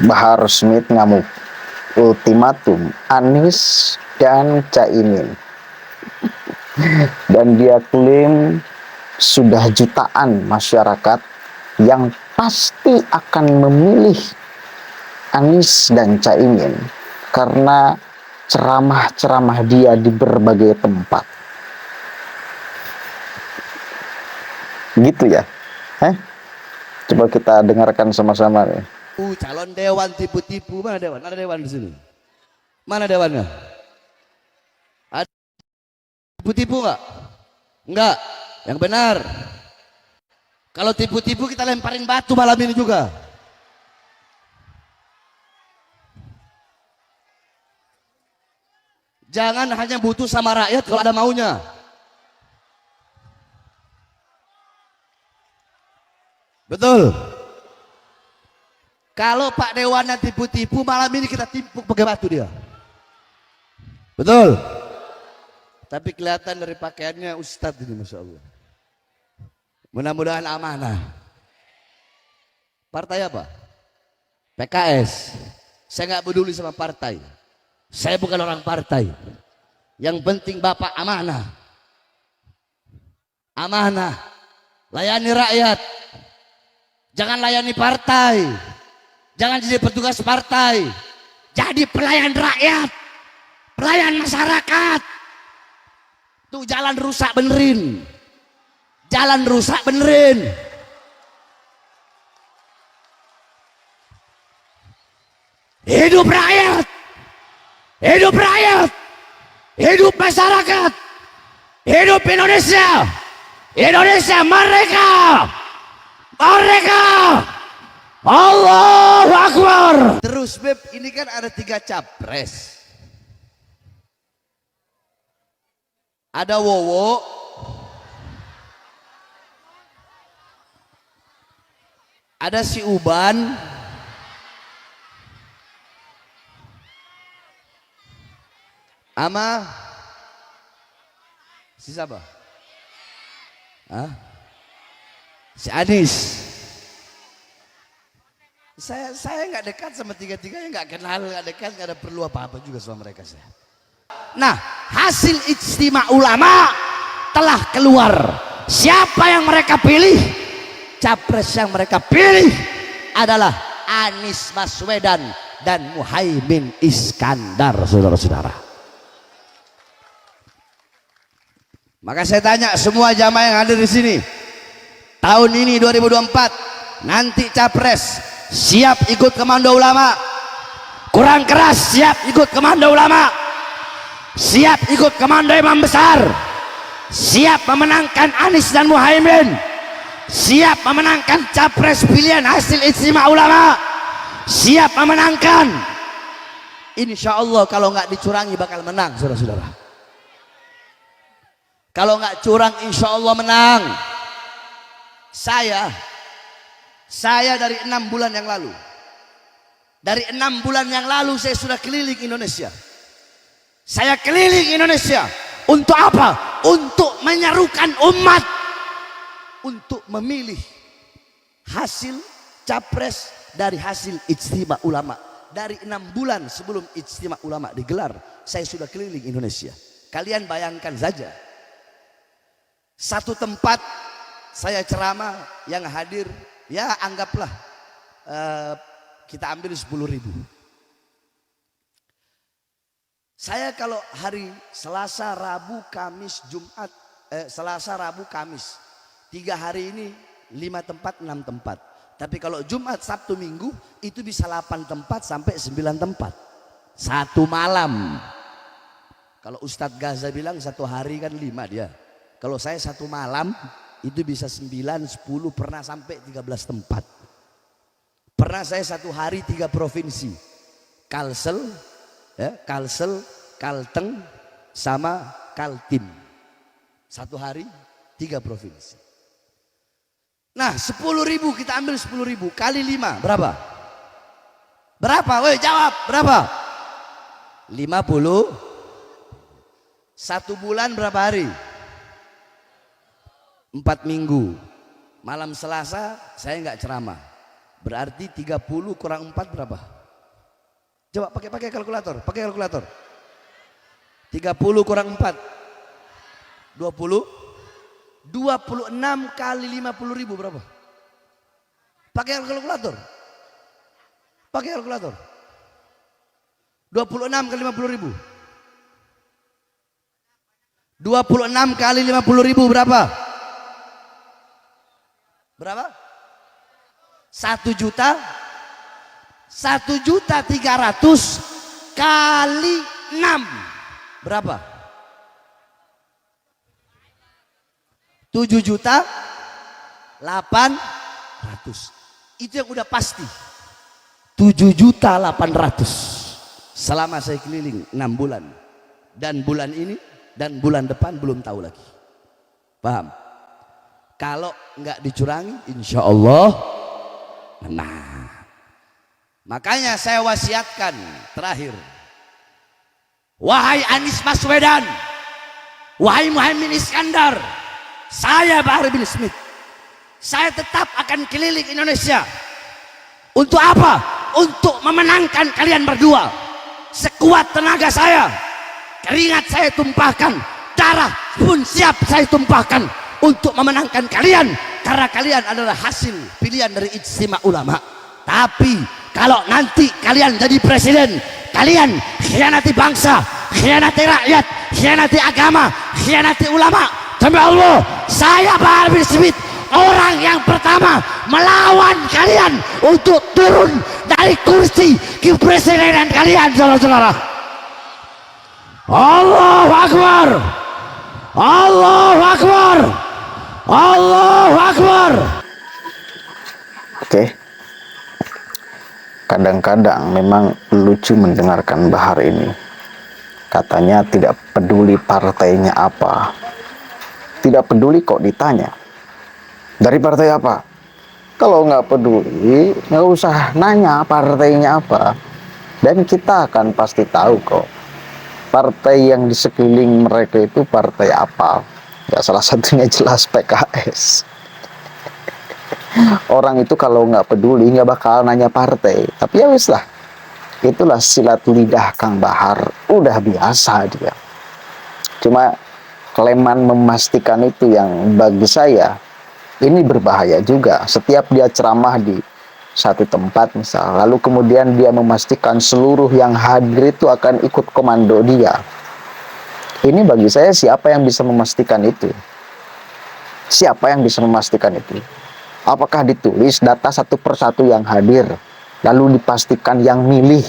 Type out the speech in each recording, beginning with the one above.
Bahar Smith ngamuk ultimatum Anies dan Caimin, dan dia klaim sudah jutaan masyarakat yang pasti akan memilih Anies dan Caimin karena ceramah-ceramah dia di berbagai tempat. Gitu ya? Coba kita dengarkan sama-sama nih. Calon dewan tipu-tipu, mana dewan? Ada dewan di sini. Mana dewannya? Ada tipu-tipu nggak? Enggak. Yang benar. Kalau tipu-tipu kita lemparin batu malam ini juga. Jangan hanya butuh sama rakyat kalau ada maunya. Betul. Kalau Pak Dewannya tipu-tipu, malam ini kita timpuk pakai batu dia. Betul. Tapi kelihatan dari pakaiannya Ustadz ini, Masya Allah. Mudah-mudahan amanah. Partai apa? PKS. Saya nggak peduli sama partai. Saya bukan orang partai. Yang penting Bapak amanah. Amanah. Layani rakyat. Jangan layani partai. Jangan jadi petugas partai. Jadi pelayan rakyat. Pelayan masyarakat. Tuh jalan rusak benerin. Jalan rusak benerin. Hidup rakyat. Hidup rakyat. Hidup masyarakat. Hidup Indonesia. Indonesia merdeka. Merdeka. Allahu Akbar. Terus Beb, ini kan ada 3 capres. Ada Wowo, ada si Uban, sama si siapa? Si Anies. Saya nggak dekat sama tiga-tiganya, nggak kenal, nggak dekat, nggak ada perlu apa-apa juga sama mereka saya. Nah, hasil ijtima ulama telah keluar. Siapa yang mereka pilih? Capres yang mereka pilih adalah Anies Baswedan dan Muhaimin Iskandar, saudara-saudara. Maka saya tanya semua jamaah yang hadir di sini, tahun ini 2024, nanti capres siap ikut komando ulama? Kurang keras, siap ikut komando ulama? Siap ikut komando imam besar? Siap memenangkan Anies dan Muhaimin? Siap memenangkan capres pilihan hasil ijtima ulama? Siap memenangkan? Insya Allah kalau nggak dicurangi bakal menang, saudara-saudara. Kalau nggak curang insya Allah menang. Saya dari 6 bulan yang lalu, dari 6 bulan yang lalu saya sudah keliling Indonesia. Saya keliling Indonesia untuk apa? Untuk menyerukan umat untuk memilih hasil capres dari hasil ijtima ulama. Dari 6 bulan sebelum ijtima ulama digelar, saya sudah keliling Indonesia. Kalian bayangkan saja, satu tempat saya ceramah yang hadir, ya anggaplah kita ambil 10.000. Saya kalau hari Selasa, Rabu, Kamis, Jumat, Selasa, Rabu, Kamis, 3 hari ini 5 tempat, 6 tempat. Tapi kalau Jumat, Sabtu, Minggu itu bisa 8 tempat sampai 9 tempat. Satu malam. Kalau Ustadz Gaza bilang 1 hari kan 5 dia. Kalau saya 1 malam itu bisa 9, 10, pernah sampai 13 tempat. Pernah saya 1 hari 3 provinsi. Kalsel, ya, Kalsel, Kalteng, sama Kaltim. 1 hari 3 provinsi. Nah 10.000 kita ambil 10.000 kali 5 berapa? Berapa? Woi jawab berapa? 50. 1 bulan berapa hari? 4 minggu. Malam Selasa saya nggak ceramah. Berarti 30 kurang 4 berapa? Coba pakai kalkulator, pakai kalkulator. 30 kurang 4 20. 26 kali 50 ribu berapa? Pakai kalkulator. Pakai kalkulator. 26 kali 50 ribu. 26 kali 50 ribu berapa? Berapa? 1 juta. 1.300.000 kali 6 berapa? 7.800.000. Itu yang udah pasti. 7.800.000 selama saya keliling 6 bulan. Dan bulan ini dan bulan depan belum tahu lagi. Paham? Kalau nggak dicurangi, insya Allah menang. Makanya saya wasiatkan terakhir, wahai Anies Baswedan, wahai Muhaimin Iskandar, saya Bahar bin Smith, saya tetap akan keliling Indonesia. Untuk apa? Untuk memenangkan kalian berdua. Sekuat tenaga saya, keringat saya tumpahkan, darah pun siap saya tumpahkan untuk memenangkan kalian, karena kalian adalah hasil pilihan dari ijtima ulama. Tapi kalau nanti kalian jadi presiden, kalian khianati bangsa, khianati rakyat, khianati agama, khianati ulama, demi Allah, saya Bahar bin Smith orang yang pertama melawan kalian untuk turun dari kursi kepresidenan kalian, saudara-saudara. Allahu Akbar, Allahu Akbar, Allahu Akbar. Oke. Kadang-kadang memang lucu mendengarkan Bahar ini. Katanya tidak peduli partainya apa. Tidak peduli kok ditanya. Dari partai apa? Kalau nggak peduli, nggak usah nanya partainya apa. Dan kita akan pasti tahu kok. Partai yang di sekeliling mereka itu partai apa. Ya salah satunya jelas PKS. Orang itu kalau nggak peduli nggak bakal nanya partai. Tapi ya wis lah, itulah silat lidah Kang Bahar, udah biasa dia. Cuma keleman memastikan itu yang bagi saya ini berbahaya juga. Setiap dia ceramah di satu tempat misal, lalu kemudian dia memastikan seluruh yang hadir itu akan ikut komando dia. Ini bagi saya, siapa yang bisa memastikan itu? Siapa yang bisa memastikan itu? Apakah ditulis data satu persatu yang hadir, lalu dipastikan yang milih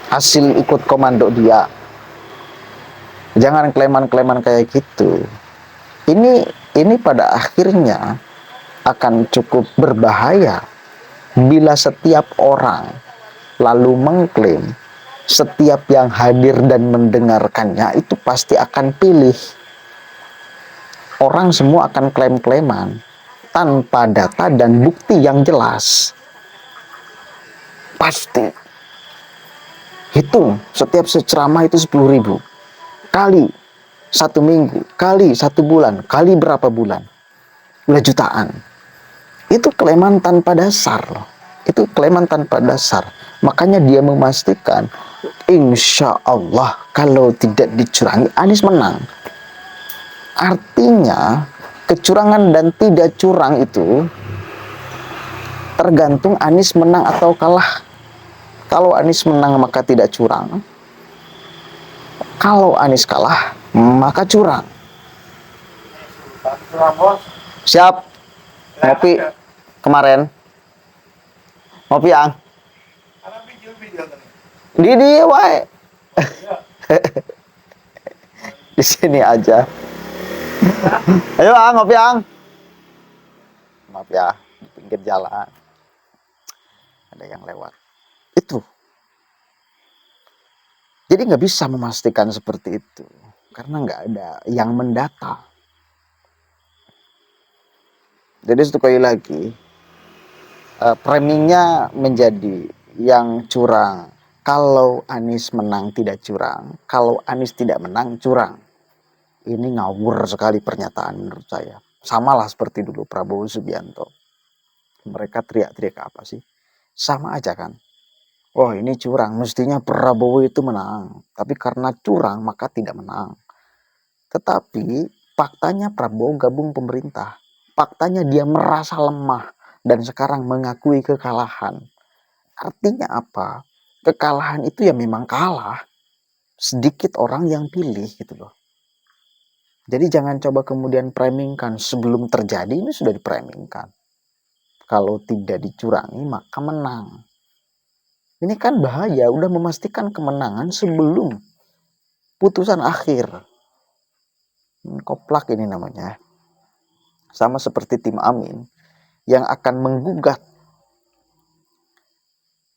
hasil ikut komando dia? Jangan kleman-kleman kayak gitu. Ini pada akhirnya akan cukup berbahaya bila setiap orang lalu mengklaim setiap yang hadir dan mendengarkannya itu pasti akan pilih. Orang semua akan klaim-klaiman tanpa data dan bukti yang jelas. Pasti. Hitung setiap ceramah itu 10.000 kali 1 minggu, kali 1 bulan, kali berapa bulan, udah jutaan. Itu klaiman tanpa dasar loh. Itu klaiman tanpa dasar. Makanya dia memastikan, insya Allah kalau tidak dicurangi Anies menang. Artinya kecurangan dan tidak curang itu tergantung Anies menang atau kalah. Kalau Anies menang maka tidak curang. Kalau Anies kalah maka curang. Siap. Ngopi kemarin. Ngopi ang. Di wae. Di sini aja. Ayo ang, ngopi ang. Maaf ya, di pinggir jalan ada yang lewat. Itu. Jadi nggak bisa memastikan seperti itu karena nggak ada yang mendata. Jadi sekali lagi, framingnya menjadi yang curang. Kalau Anies menang tidak curang, kalau Anies tidak menang curang. Ini ngawur sekali pernyataan menurut saya. Samalah seperti dulu Prabowo Subianto. mereka teriak-teriak apa sih? Sama aja kan. Oh ini curang, mestinya Prabowo itu menang. Tapi karena curang maka tidak menang. Tetapi faktanya Prabowo gabung pemerintah. Faktanya dia merasa lemah dan sekarang mengakui kekalahan. Artinya apa? Kekalahan itu ya memang kalah. Sedikit orang yang pilih gitu loh. Jadi jangan coba kemudian framingkan sebelum terjadi, ini sudah dipramingkan. Kalau tidak dicurangi maka menang. Ini kan bahaya, udah memastikan kemenangan sebelum putusan akhir. Koplak ini namanya. Sama seperti tim Amin yang akan menggugat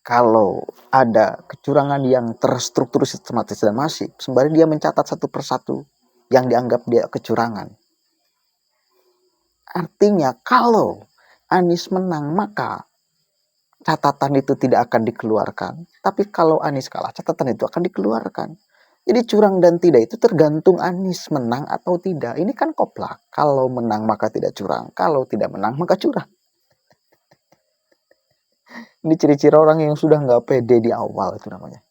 kalau ada kecurangan yang terstruktur, sistematis dan masif, sembari dia mencatat satu persatu yang dianggap dia kecurangan. Artinya kalau Anies menang maka catatan itu tidak akan dikeluarkan. Tapi kalau Anies kalah, catatan itu akan dikeluarkan. Jadi curang dan tidak itu tergantung Anies menang atau tidak. Ini kan koplak. Kalau menang maka tidak curang. Kalau tidak menang maka curang. Ini ciri-ciri orang yang sudah nggak pede di awal itu namanya.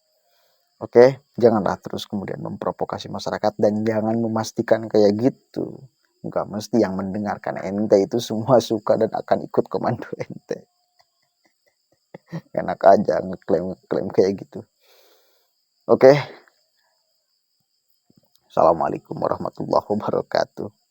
Oke, janganlah terus kemudian memprovokasi masyarakat dan jangan memastikan kayak gitu. Nggak mesti yang mendengarkan ente itu semua suka dan akan ikut komando ente. Enak aja ngeklaim kayak gitu. Oke. Assalamualaikum warahmatullahi wabarakatuh.